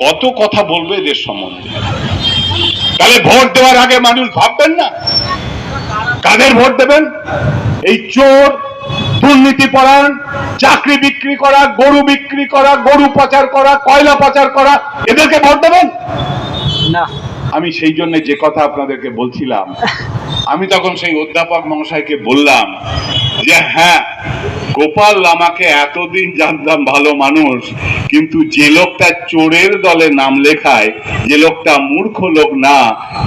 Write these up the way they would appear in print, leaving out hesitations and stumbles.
কত কথা বলবে এদের সম্বন্ধে। তাহলে ভোট দেওয়ার আগে মানুষ ভাববেন না কাদের ভোট দেবেন? এই চোর, দুর্নীতিপরায়ণ, চাকরি বিক্রি করা, গরু বিক্রি করা, গরু পাচার করা, কয়লা পাচার করা, এদেরকে ভোট দেবেন না। আমি সেই জন্য যে কথা আপনাদেরকে বলছিলাম, আমি তখন সেই অধ্যাপক মহাশয়কে বললাম যে হ্যাঁ, গোপাল লামাকে এতদিন জানতাম ভালো মানুষ, কিন্তু যে লোকটা চোরের দলে নাম লেখায়, যে লোকটা মূর্খ লোক না,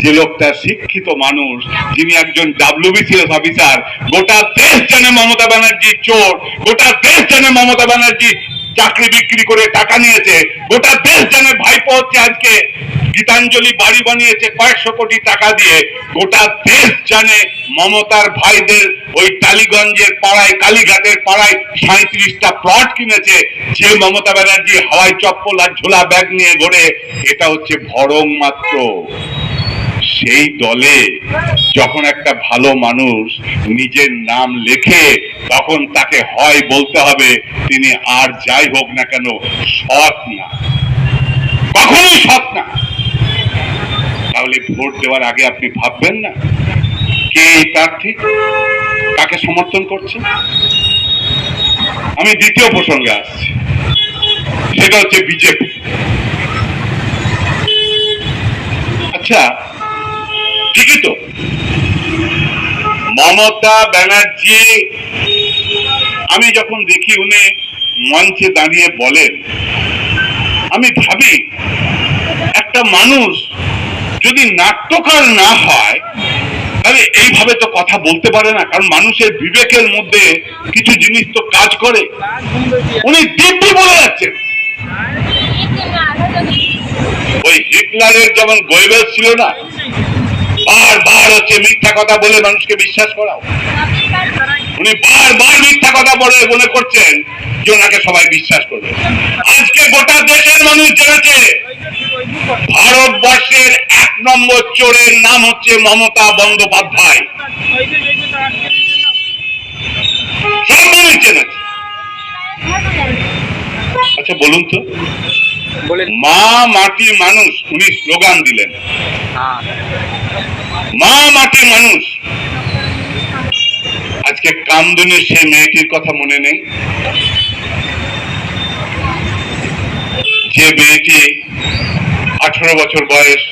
যে লোকটা শিক্ষিত মানুষ, যিনি একজন WBCS অফিসার, গোটা দেশ জানে মমতা ব্যানার্জি চোর, গোটা দেশ জানে মমতা ব্যানার্জি চাকরি বিক্রি করে টাকা নিয়েছে, গোটা দেশ জানে ভাইপো হচ্ছে আজকে গীতাঞ্জলি বাড়ি বানিয়েছে কয়েকশো কোটি টাকা দিয়ে, গোটা দেশ জানে মমতার ভাইদের ওই টালিগঞ্জের পাড়ায়, কালীঘাটের পাড়ায় 37টা প্লট কিনেছে, যে মমতা ব্যানার্জি হাওয়াই চপ্পল আর ঝোলা ব্যাগ নিয়ে ঘোরে, এটা হচ্ছে ভরং মাত্র। সেই দলে যখন একটা ভালো মানুষ নিজের নাম লেখে, তখন তাকে হয় বলতে হবে তিনি আর যাই হোক না কেন সৎ না, কখনোই সৎ না। তাহলে ভোট দেওয়ার আগে আপনি ভাববেন না কে এই প্রার্থী, কাকে সমর্থন করছে। আমি দ্বিতীয় প্রসঙ্গে আসছি, সেটা হচ্ছে বিজেপি। আচ্ছা, ঠিকই তো, মমতা ব্যানার্জি, আমি যখন দেখি উনি মঞ্চে দাঁড়িয়ে বলেন, আমি ভাবি একটা মানুষ যদি নাট্যকার না হয় তাহলে এইভাবে তো কথা বলতে পারে না, কারণ মানুষের বিবেকের মধ্যে কিছু জিনিস তো কাজ করে। উনি দিব্যি বলে যাচ্ছেন, ওই হিটলারের যেমন গোয়েবেলস ছিল না, বারবার হচ্ছে মিথ্যা কথা বলে মানুষকে বিশ্বাস করাও, উনি বারবার মিথ্যা কথা বলে মনে করছেন যে ওনাকে সবাই বিশ্বাস করবে। আজকে গোটা দেশের মানুষ জেনেছে ভারতবর্ষের 1 নম্বর চোরের নাম হচ্ছে মমতা বন্দ্যোপাধ্যায়। সব মানুষ জেনেছে। আচ্ছা বলুন তো, মা মাটি মানুষ উনি স্লোগান দিলেন, মা মাটি মানুষ। আজকে কামদুনের সেই মেয়েটির কথা মনে নেই, যে মেয়েটি 18 বছর বয়স,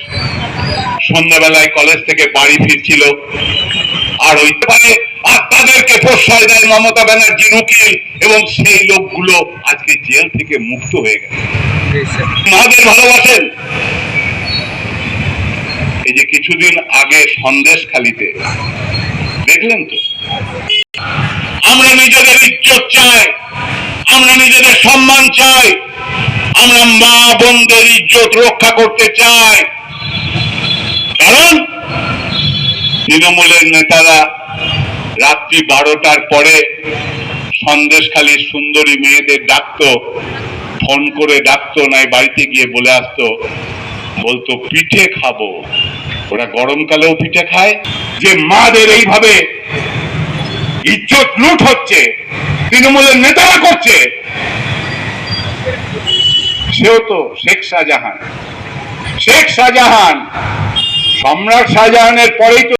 সন্ধ্যাবেলায় কলেজ থেকে বাড়ি ফিরছিল, আর ওই তাদেরকে প্রশ্রয় দেয় মমতা ব্যানার্জির উকিল, এবং সেই লোকগুলো আজকে জেল থেকে মুক্ত হয়ে গেছে। মাদের ভালোবাসেন। এই যে কিছুদিন আগে সন্দেশখালিতে দেখলেন তো, আমরা নিজেদের ইজ্জত চাই, আমরা নিজেদের সম্মান চাই, আমরা মা বোনদের ইজ্জত রক্ষা করতে চাই, কারণ তৃণমূলের নেতারা রাত্রি 12টার পরে সন্দেশখালীর সুন্দরী মেয়েদের ডাকতো, ফোন করে ডাকতো, নাই বাড়িতে গিয়ে বলে আসতো, বলতো পিঠে খাবো। ওরা গরমকালেও পিঠে খায়। যে মাদের এইভাবে ইজ্জত লুট হচ্ছে, তৃণমূলের নেতারা করছে, সেও তো শেখ শাহজাহান। শেখ শাহজাহান, সম্রাট শাহজাহানের পরেই তো